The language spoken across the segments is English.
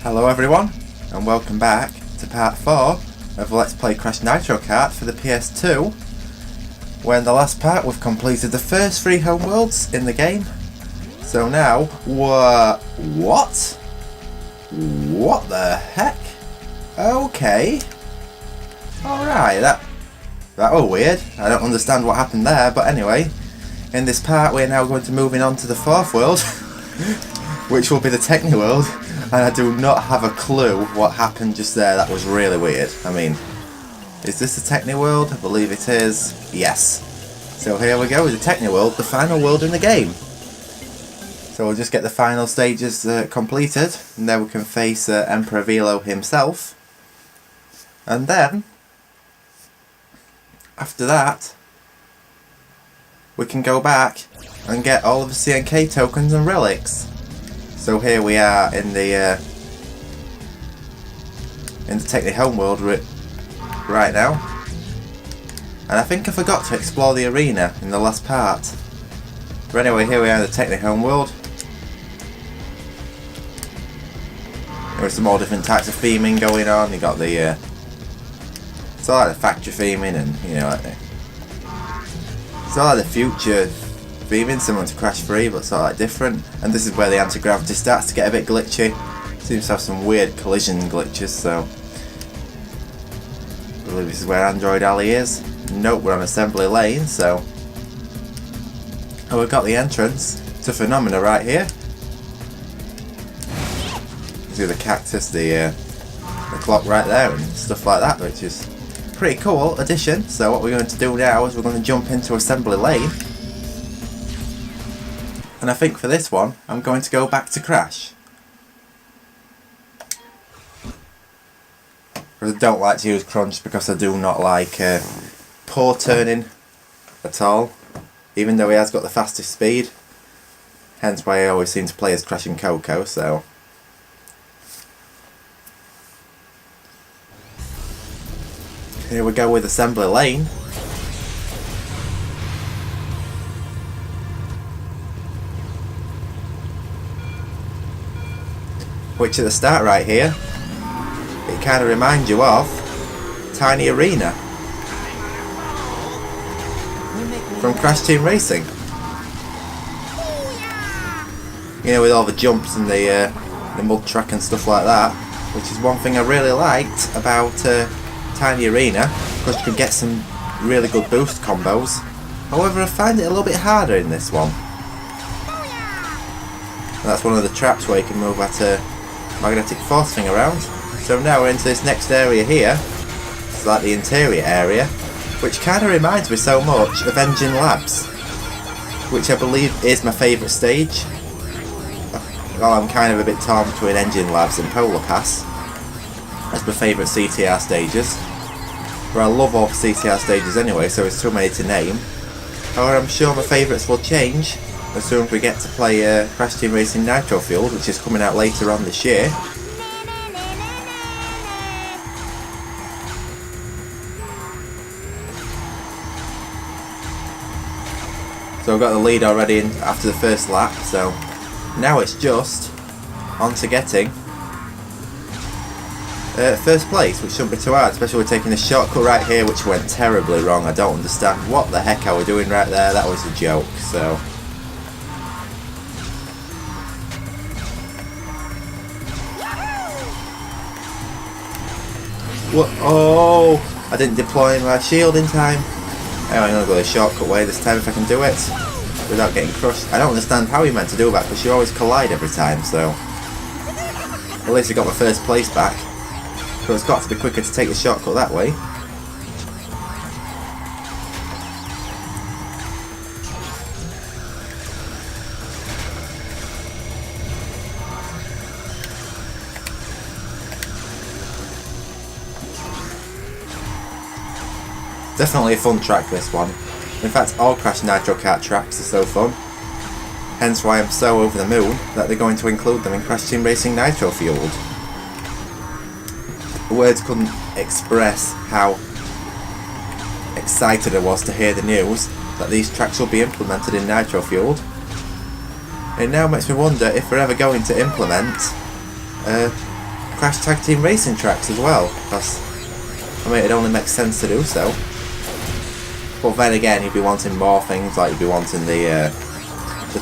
Hello everyone, and welcome back to part 4 of Let's Play Crash Nitro Kart for the PS2, where in the last part we've completed the first 3 homeworlds in the game. So now, what? What the heck? Okay. Alright, that was weird. I don't understand what happened there, but anyway, in this part we're now going to moving on to the 4th world, which will be the Teknee world. And I do not have a clue what happened just there. That was really weird. I mean, is this the Teknee world? I believe it is. Yes. So here we go with the Teknee world, the final world in the game. So we'll just get the final stages completed, and then we can face Emperor Velo himself. And then, after that, we can go back and get all of the CNK tokens and relics. So here we are in the Teknee Homeworld right now, and I think I forgot to explore the arena in the last part. But anyway, here we are in the Teknee Homeworld. There are some more different types of theming going on. You got the it's all like the factory theming, and you know, it's all like the future theming, similar to Crash 3, but sort of like different. And this is where the anti-gravity starts to get a bit glitchy. Seems to have some weird collision glitches, so I believe this is where Android Alley is. Nope, we're on assembly lane, so we've got the entrance to Phenomena right here. See the cactus, the clock right there, and stuff like that, which is pretty cool addition. So what we're going to do now is we're going to jump into assembly lane. And I think for this one, I'm going to go back to Crash. Because I don't like to use Crunch, because I do not like poor turning at all. Even though he has got the fastest speed. Hence why I always seem to play as Crash and Coco, so. Here we go with assembly lane. Which at the start right here, it kind of reminds you of Tiny Arena from Crash Team Racing. You know, with all the jumps and the mud track and stuff like that, which is one thing I really liked about Tiny Arena, because you could get some really good boost combos. However, I find it a little bit harder in this one. And that's one of the traps where you can move that magnetic force thing around. So now we're into this next area here. It's like the interior area, which kind of reminds me so much of Engine Labs, which I believe is my favourite stage. Well, I'm kind of a bit torn between Engine Labs and Polar Pass as my favourite CTR stages. But I love all the CTR stages anyway, so it's too many to name. However, I'm sure my favourites will change as soon as we get to play Crash Team Racing Nitro Fueled, which is coming out later on this year. So I've got the lead already in after the first lap, so now it's just on to getting first place, which shouldn't be too hard, especially we're taking a shortcut right here, which went terribly wrong. I don't understand what the heck are we doing right there. That was a joke, so. What? Oh! I didn't deploy my shield in time. Anyway, I'm going to go the shortcut way this time if I can do it without getting crushed. I don't understand how you're meant to do that, because you always collide every time, so. At least I got my first place back. So it's got to be quicker to take the shortcut that way. Definitely a fun track, this one. In fact, all Crash Nitro Kart tracks are so fun. Hence why I'm so over the moon that they're going to include them in Crash Team Racing Nitro Fueled. Words couldn't express how excited I was to hear the news that these tracks will be implemented in Nitro Fueled. It now makes me wonder if we're ever going to implement Crash Tag Team Racing tracks as well, because I mean it only makes sense to do so. But then again, you'd be wanting more things, like you'd be wanting the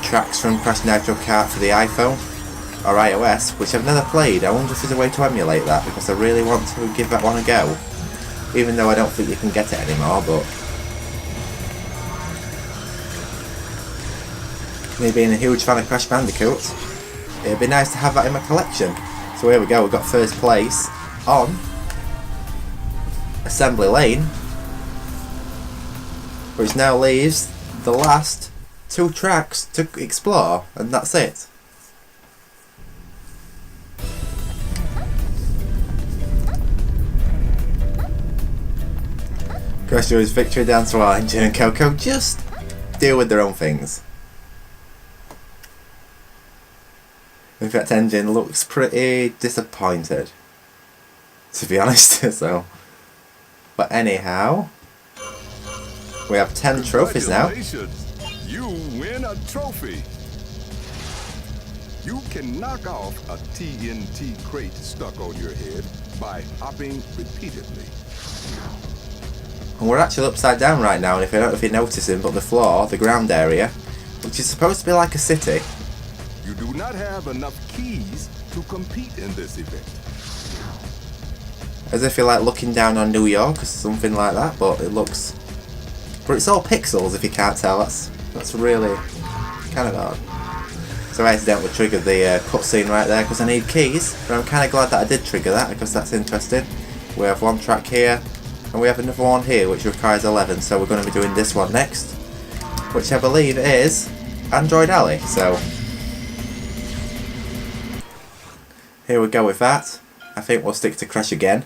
tracks from Crash Nitro Kart for the iPhone or iOS, which I've never played. I wonder if there's a way to emulate that, because I really want to give that one a go. Even though I don't think you can get it anymore, but me being a huge fan of Crash Bandicoot, it'd be nice to have that in my collection. So here we go, we've got first place on Assembly Lane, which now leaves the last 2 tracks to explore, and that's it. Crash Joy's victory down to our engine and Coco just deal with their own things. In fact, engine looks pretty disappointed, to be honest. So, but anyhow, we have 10 trophies now. You win a trophy. You can knock off a TNT crate stuck on your head by hopping repeatedly. And we're actually upside down right now, and if I don't know if you're noticing, but the floor, the ground area, which is supposed to be like a city. You do not have enough keys to compete in this event. As if you're like looking down on New York or something like that, but it looks... But it's all pixels if you can't tell, that's really kind of odd. So I accidentally triggered the cutscene right there because I need keys, but I'm kind of glad that I did trigger that because that's interesting. We have 1 track here, and we have another one here which requires 11, so we're going to be doing this one next, which I believe is Android Alley, so here we go with that. I think we'll stick to Crash again.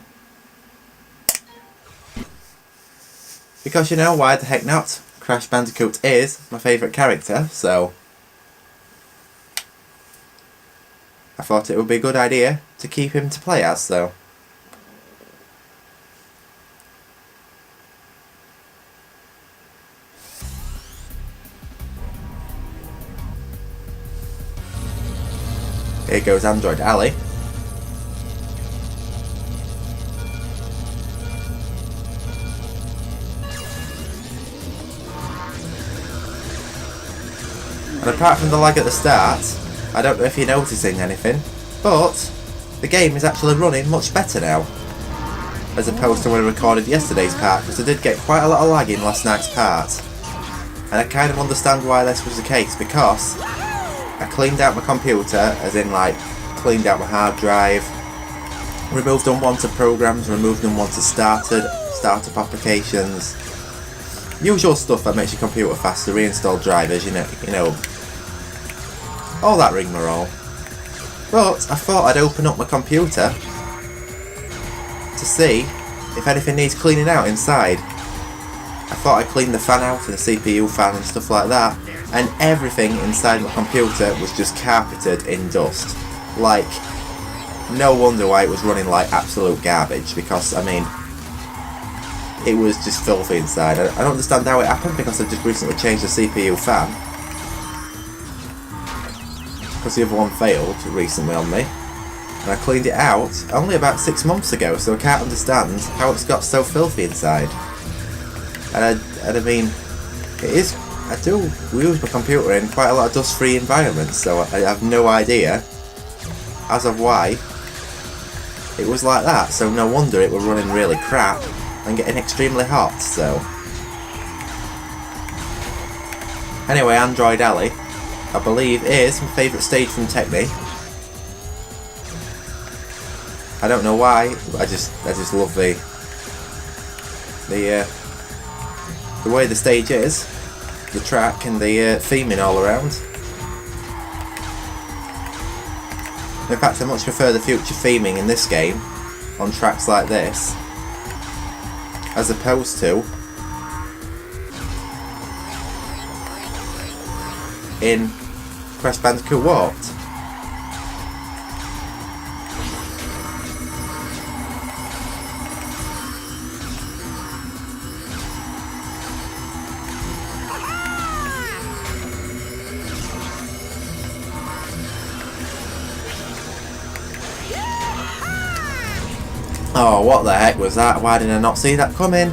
Because you know, why the heck not? Crash Bandicoot is my favourite character, so I thought it would be a good idea to keep him to play as, so. Here goes Android Alley. And apart from the lag at the start, I don't know if you're noticing anything, but the game is actually running much better now, as opposed to when I recorded yesterday's part, because I did get quite a lot of lag in last night's part. And I kind of understand why this was the case, because I cleaned out my computer, as in like cleaned out my hard drive, removed unwanted programs, removed unwanted startup applications, usual stuff that makes your computer faster, reinstalled drivers, you know, all that rigmarole. But I thought I'd open up my computer to see if anything needs cleaning out inside. I thought I'd clean the fan out and the CPU fan and stuff like that, and everything inside my computer was just carpeted in dust. Like, no wonder why it was running like absolute garbage, because I mean, it was just filthy inside. I don't understand how it happened, because I've just recently changed the CPU fan, because the other one failed recently on me, and I cleaned it out only about 6 months ago, so I can't understand how it's got so filthy inside. And I mean, it is, I do use my computer in quite a lot of dust-free environments, so I have no idea as of why it was like that, so no wonder it was running really crap and getting extremely hot, so. Anyway, Android Alley, I believe, is my favourite stage from Teknee. I don't know why, but I just love the way the stage is, the track and the theming all around. In fact, I much prefer the future theming in this game on tracks like this, as opposed to in Crash Bandicoot Warped. Oh, what the heck was that? Why did I not see that coming?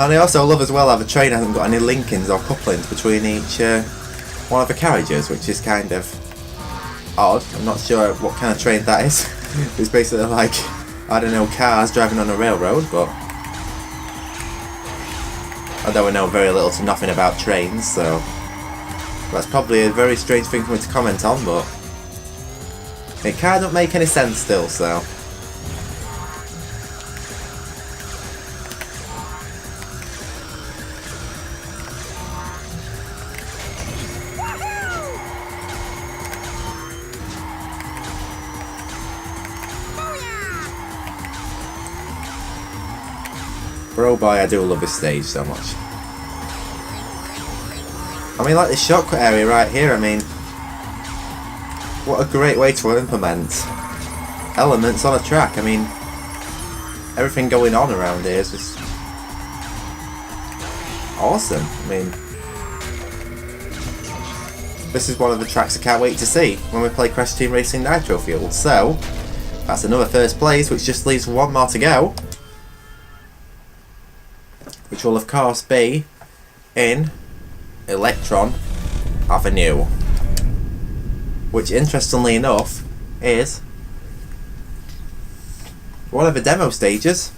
And I also love as well how the train hasn't got any linkings or couplings between each one of the carriages, which is kind of odd. I'm not sure what kind of train that is. It's basically like, I don't know, cars driving on a railroad, but although I know very little to nothing about trains, so that's probably a very strange thing for me to comment on, but it kind of make any sense still, so. But oh boy, I do love this stage so much. I mean, like this shortcut area right here, I mean, what a great way to implement elements on a track. I mean, everything going on around here is just awesome. I mean, this is one of the tracks I can't wait to see when we play Crash Team Racing Nitro Field. So, that's another first place, which just leaves one more to go, which will of course be in Electron Avenue, which interestingly enough is one of the demo stages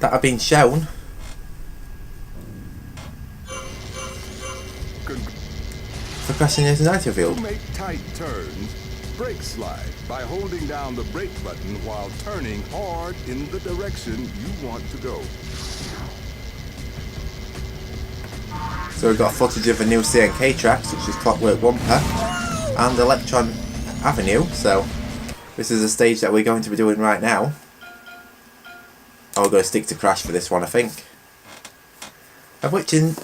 that have been shown for Crash Nitro Field. Make tight turns, brake slide by holding down the brake button while turning hard in the direction you want to go. So we've got footage of the new CNK tracks, which is Clockwork Wumper and Electron Avenue. So this is a stage that we're going to be doing right now. And we're going to stick to Crash for this one, I think. Of which in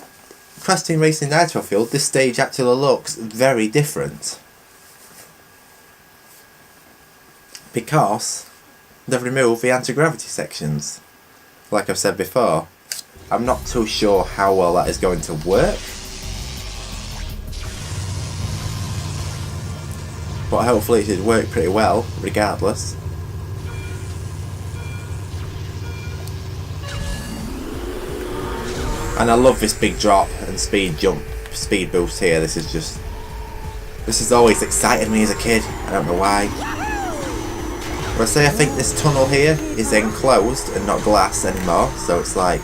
Crash Team Racing Nitro Field, this stage actually looks very different, because they've removed the anti-gravity sections. Like I've said before, I'm not too sure how well that is going to work, but hopefully it should work pretty well regardless. And I love this big drop and speed boost here. This has always excited me as a kid. I don't know why. But I say I think this tunnel here is enclosed and not glass anymore, so it's like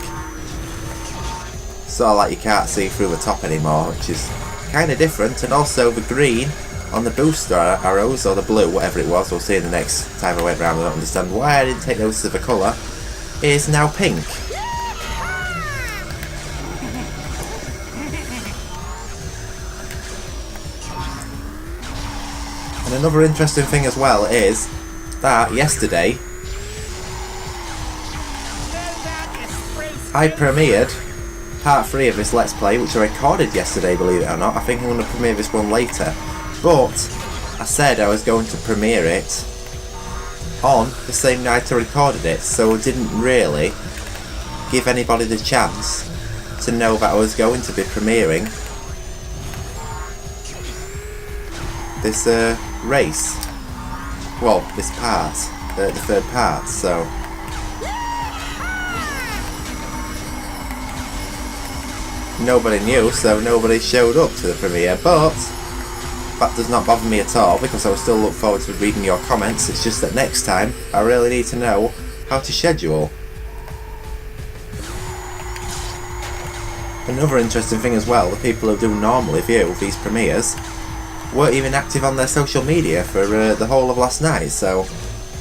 sort of like you can't see through the top anymore, which is kind of different. And also the green on the booster arrows, or the blue, whatever it was, we'll see in the next time I went round. I don't understand why I didn't take notice of the colour, is now pink. And another interesting thing as well is that yesterday I premiered part 3 of this Let's Play, which I recorded yesterday, believe it or not. I think I'm going to premiere this one later, but I said I was going to premiere it on the same night I recorded it, so I didn't really give anybody the chance to know that I was going to be premiering this race. Well, this part, the third part, so nobody knew, so nobody showed up to the premiere, but that does not bother me at all, because I will still look forward to reading your comments. It's just that next time I really need to know how to schedule. Another interesting thing as well, the people who do normally view these premieres weren't even active on their social media for the whole of last night, so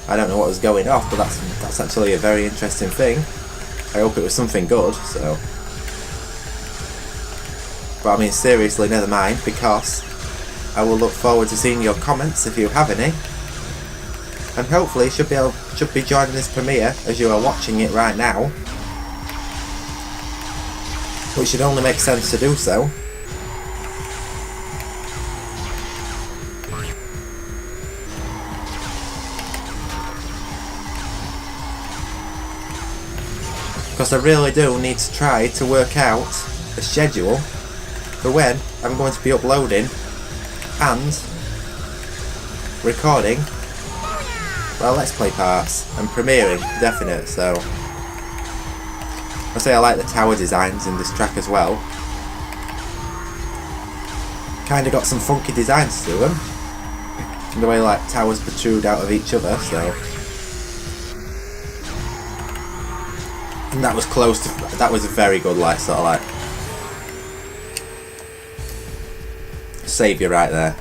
I don't know what was going off, but that's actually a very interesting thing. I hope it was something good, so. But I mean, seriously, never mind, because I will look forward to seeing your comments if you have any, and hopefully should be joining this premiere as you are watching it right now, which should only make sense to do so. Because I really do need to try to work out a schedule for when I'm going to be uploading and recording well, Let's Play parts and premiering, definite, so I say I like the tower designs in this track as well. Kinda got some funky designs to them. The way like towers protrude out of each other, so. And that was close to, that was a very good like sort of like saviour right there.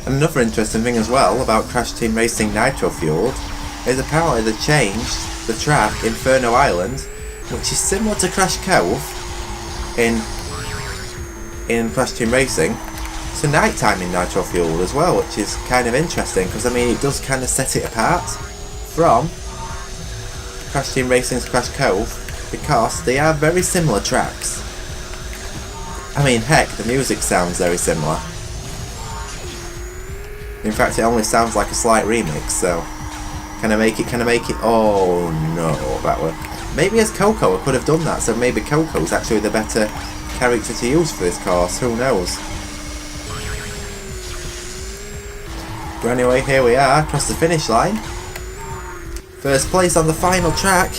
Another interesting thing as well about Crash Team Racing Nitro Fueled is apparently they changed the track Inferno Island, which is similar to Crash Cove in Crash Team Racing, to nighttime in Nitro Fueled as well, which is kind of interesting because I mean it does kind of set it apart from Crash Team Racing's Crash Cove because they are very similar tracks. I mean heck, the music sounds very similar. In fact, it only sounds like a slight remix, so can I make it, oh no, that one. Maybe as Coco I could have done that, so maybe Coco's actually the better character to use for this course, who knows. But anyway, here we are, across the finish line. First place on the final track.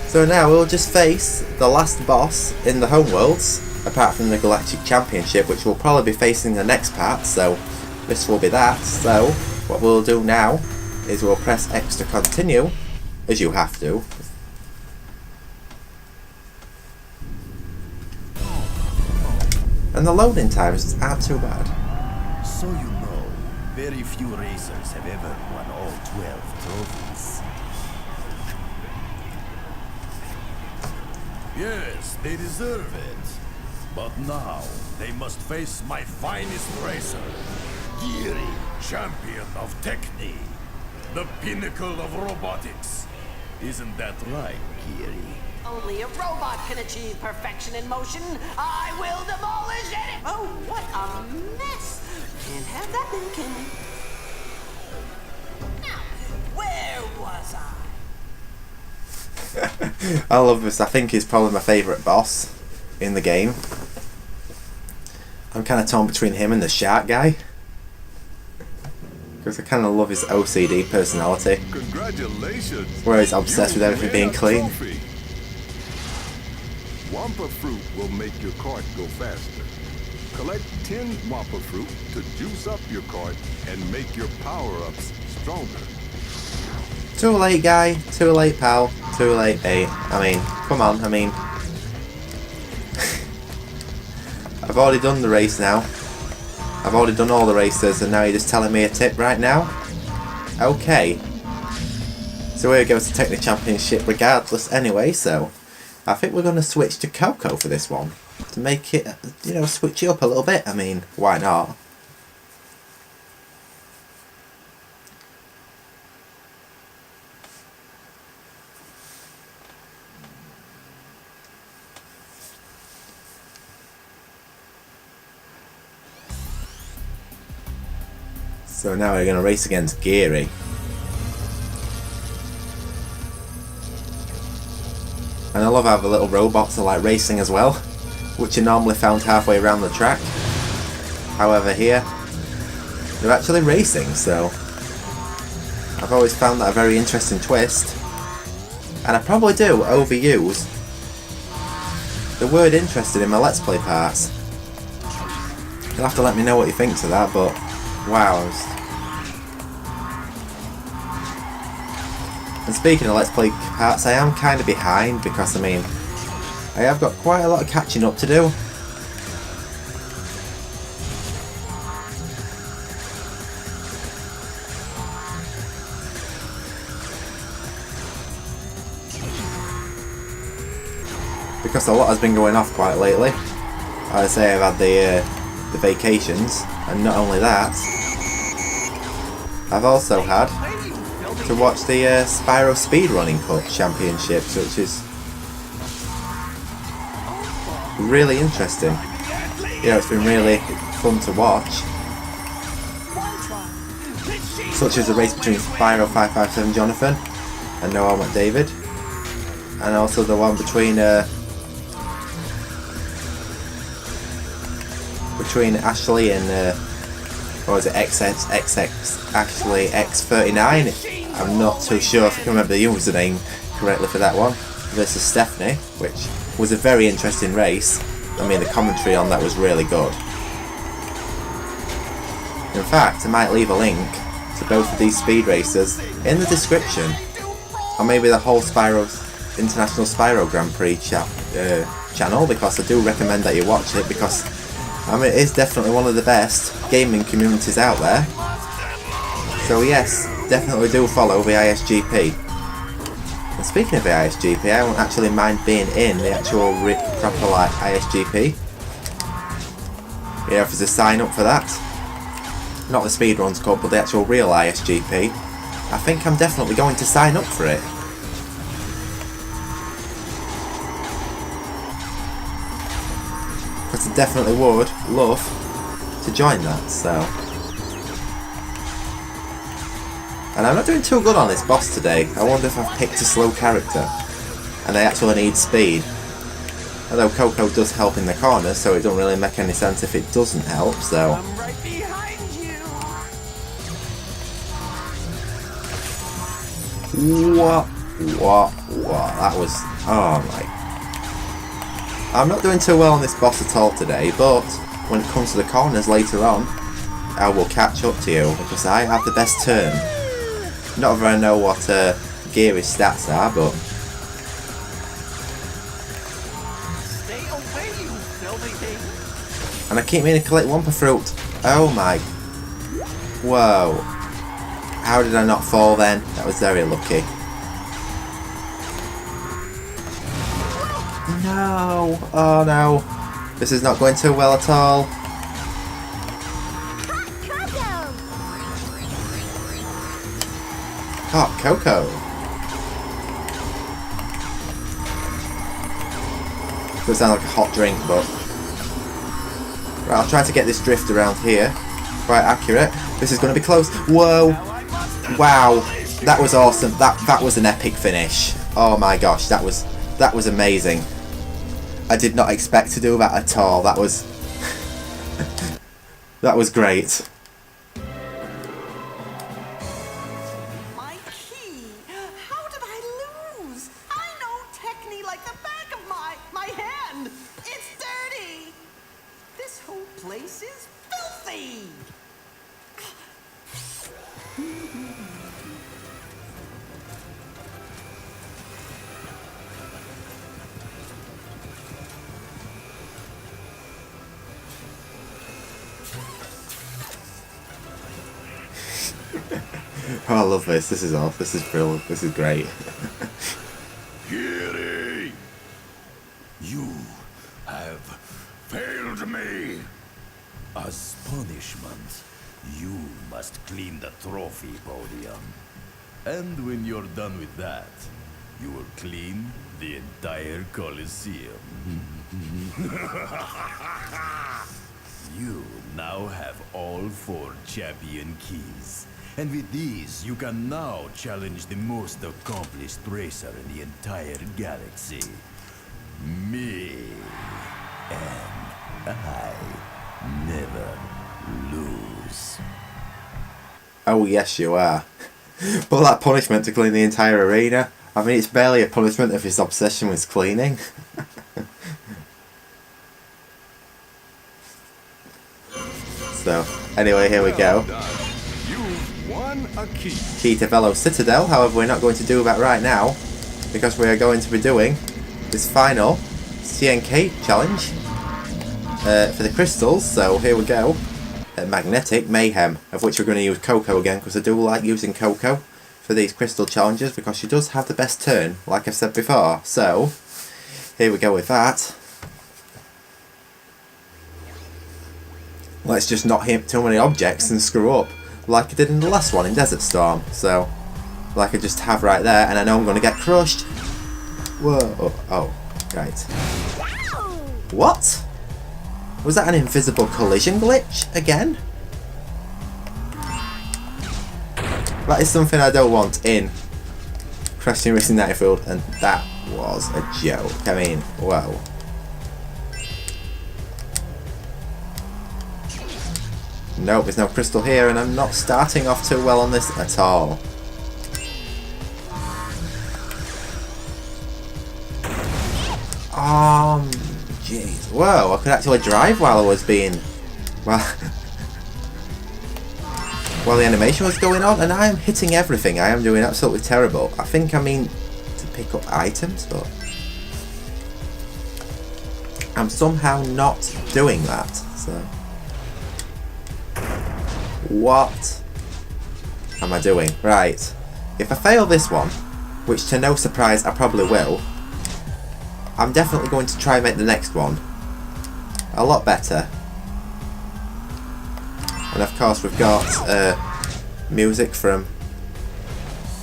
So now we'll just face the last boss in the Homeworlds, apart from the Galactic Championship, which we'll probably be facing the next part, so this will be that. So what we'll do now is we'll press X to continue, as you have to. And the loading times aren't too bad. So you know, very few racers have ever won all 12 trophies. Yes, they deserve it. But now, they must face my finest racer, Geary, champion of Teknee, the pinnacle of robotics. Isn't that right, Geary? Only a robot can achieve perfection in motion. I will demolish it! Oh, what a mess! Can't have that then, can we? Now, where was I? I love this. I think he's probably my favourite boss in the game. I'm kind of torn between him and the shark guy. Because I kind of love his OCD personality. Congratulations! Where he's obsessed with everything being clean. Wampa fruit will make your cart go faster. Collect 10 Wampa fruit to juice up your cart and make your power-ups stronger. Too late, guy. Too late, pal. Too late, mate. I mean, come on. I mean, I've already done the race now. I've already done all the races, and now you're just telling me a tip right now? Okay. So here goes the Teknee Championship regardless anyway, so I think we're going to switch to Coco for this one. To make it, you know, switch it up a little bit. I mean, why not? So now we're going to race against Geary. And I love how the little robots are like racing as well, which are normally found halfway around the track. However here, they're actually racing, so I've always found that a very interesting twist. And I probably do overuse the word interested in my Let's Play parts. You'll have to let me know what you think to that, but wow. And speaking of Let's Play parts, I am kind of behind because, I mean, I have got quite a lot of catching up to do. Because a lot has been going off quite lately. Like I say, I've had the vacations, and not only that, I've also had to watch the Spyro Speedrunning Cup Championships, which is really interesting. You know, it's been really fun to watch. Such as the race between Spyro 557 Jonathan and Noel McDavid, and also the one between Ashley and what was it, Ashley X39. I'm not too sure if I can remember the username correctly for that one. Versus Stephanie, which was a very interesting race. I mean, the commentary on that was really good. In fact, I might leave a link to both of these speed racers in the description, or maybe the whole International Spyro Grand Prix channel, because I do recommend that you watch it, because I mean, it is definitely one of the best gaming communities out there. So yes, definitely do follow the ISGP. And speaking of the ISGP, I won't actually mind being in the actual proper like ISGP. You know, if there's a sign up for that. Not the Speedruns Cup, but the actual real ISGP. I think I'm definitely going to sign up for it. Because I definitely would love to join that, so. And I'm not doing too good on this boss today. I wonder if I've picked a slow character and I actually need speed. Although Coco does help in the corners, so it don't really make any sense if it doesn't help, so. I'm right behind you. What? That was. Oh my. I'm not doing too well on this boss at all today, but when it comes to the corners later on, I will catch up to you because I have the best turn. Not that I know what Geary's stats are, but. Stay away, you filthy thing. And I keep meaning to collect Wumpa Fruit. Oh my. Whoa. How did I not fall then? That was very lucky. No. Oh no. This is not going too well at all. Hot cocoa. Does sound like a hot drink, but. Right, I'll try to get this drift around here. Quite accurate. This is going to be close. Whoa. Wow. That was awesome. That was an epic finish. Oh my gosh, that was amazing. I did not expect to do that at all. That was that was great. My key. How did I lose? I know Teknee like the back of my hand. It's dirty. This whole place is filthy. Oh, I love this. This is off. This is brilliant. This is great. Geary! You have failed me. As punishment, you must clean the trophy podium. And when you're done with that, you will clean the entire Coliseum. You now have all 4 champion keys. And with these, you can now challenge the most accomplished racer in the entire galaxy. Me. And I never lose. Oh yes, you are. But that punishment to clean the entire arena. I mean, it's barely a punishment if his obsession was cleaning. So, anyway, here we go. You've won a key. Key to Velo Citadel, however we're not going to do that right now because we are going to be doing this final CNK challenge for the crystals, so here we go. Magnetic Mayhem, of which we're going to use Coco again because I do like using Coco for these crystal challenges because she does have the best turn, like I've said before, so here we go with that. Let's just not hit too many objects and screw up like I did in the last one in Desert Storm, so like I just have right there, and I know I'm going to get crushed. Whoa. Oh, right. What? Was that an invisible collision glitch again? That is something I don't want in Crash Team Racing Nitro, and that was a joke. I mean, whoa. Nope, there's no crystal here, and I'm not starting off too well on this at all. Jeez. Whoa, I could actually drive while I was being... Well, while the animation was going on, and I am hitting everything. I am doing absolutely terrible. I think I mean to pick up items, but I'm somehow not doing that. So, what am I doing? Right. If I fail this one, which to no surprise I probably will, I'm definitely going to try and make the next one a lot better. And of course we've got music from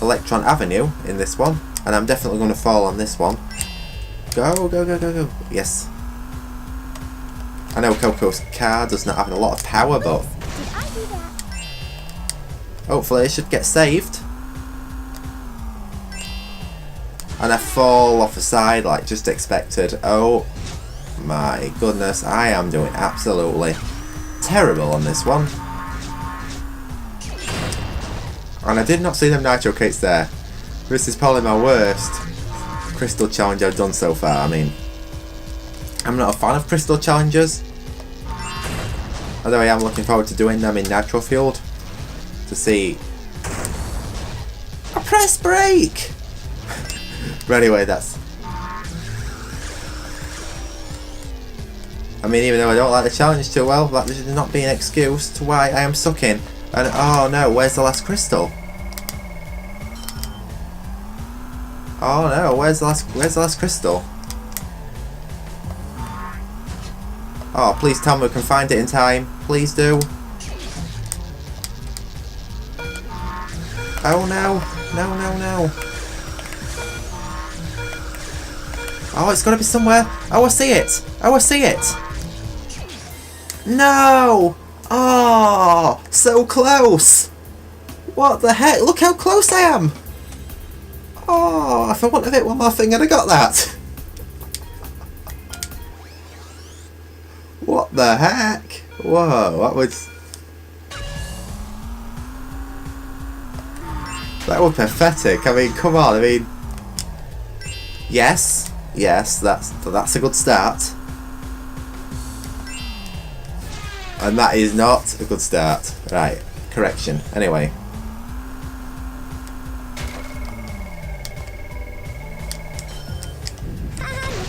Electron Avenue in this one, and I'm definitely going to fall on this one. Go, go, go, go, go. Yes. I know Coco's car does not have a lot of power, but hopefully it should get saved. And I fall off the side like just expected. Oh my goodness, I am doing absolutely terrible on this one. And I did not see them nitro cakes there. This is probably my worst crystal challenge I've done so far. I mean, I'm not a fan of crystal challenges, although I am looking forward to doing them in Nitro Field to see. I pressed brake! But anyway, that's... I mean, even though I don't like the challenge too well, that should not be an excuse to why I am sucking. And oh no, where's the last crystal? Oh no, where's the last crystal? Oh, please tell me we can find it in time. Please do. Oh no, no, no, no. Oh, it's got to be somewhere. Oh, I see it. Oh, I see it. No! Oh, so close. What the heck? Look how close I am. Oh, if I wanted it one more thing, I'd have got that. What the heck? Whoa, that was pathetic. I mean, come on. I mean, yes, that's a good start. And that is not a good start. Right, correction. Anyway.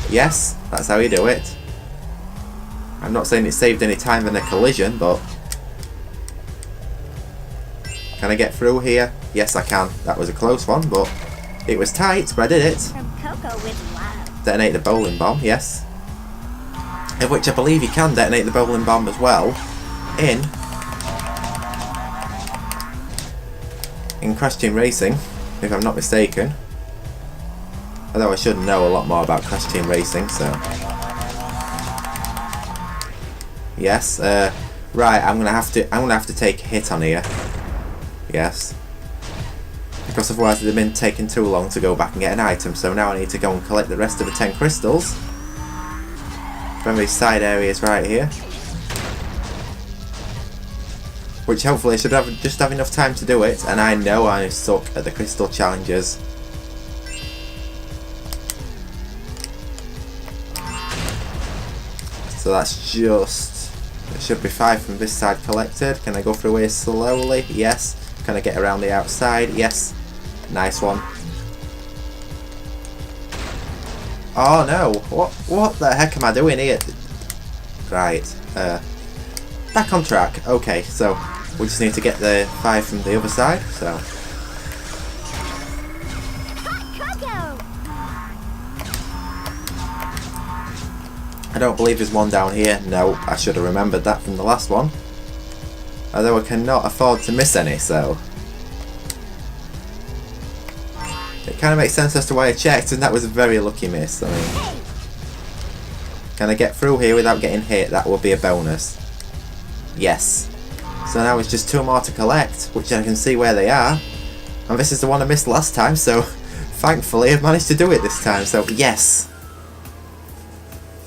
Yes, that's how you do it. I'm not saying it saved any time in a collision, but... Can I get through here? Yes, I can. That was a close one, but it was tight, but I did it. From Coco with love. Detonate the bowling bomb, yes. In which I believe you can detonate the bowling bomb as well in Crash Team Racing, if I'm not mistaken. Although I should know a lot more about Crash Team Racing, so... Yes, right, I'm gonna have to take a hit on here. Yes. Because otherwise they've been taking too long to go back and get an item, so now I need to go and collect the rest of the 10 crystals from these side areas right here. Which hopefully I should just have enough time to do it, and I know I suck at the crystal challenges. So that's just... There should be 5 from this side collected. Can I go through here slowly? Yes. Can I get around the outside? Yes. Nice one. Oh no! What the heck am I doing here? Right. Back on track. Okay, so we just need to get the 5 from the other side. So. I don't believe there's one down here. No, I should have remembered that from the last one. Although I cannot afford to miss any, so... kind of makes sense as to why I checked, and that was a very lucky miss. I mean, can I get through here without getting hit? That would be a bonus. Yes. So now it's just 2 more to collect, which I can see where they are. And this is the one I missed last time, so thankfully I've managed to do it this time, so yes.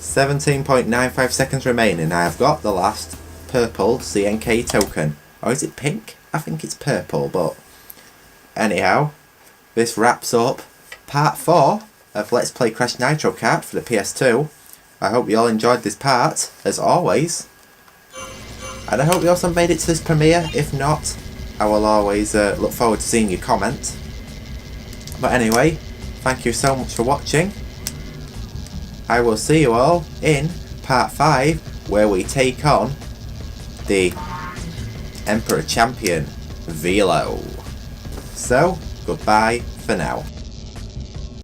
17.95 seconds remaining. I have got the last purple CNK token. Or is it pink? I think it's purple, but anyhow, this wraps up part 4 of Let's Play Crash Nitro Kart for the PS2. I hope you all enjoyed this part, as always. And I hope you also made it to this premiere. If not, I will always look forward to seeing your comment. But anyway, thank you so much for watching. I will see you all in part 5, where we take on the Emperor Champion, Velo. So, goodbye for now.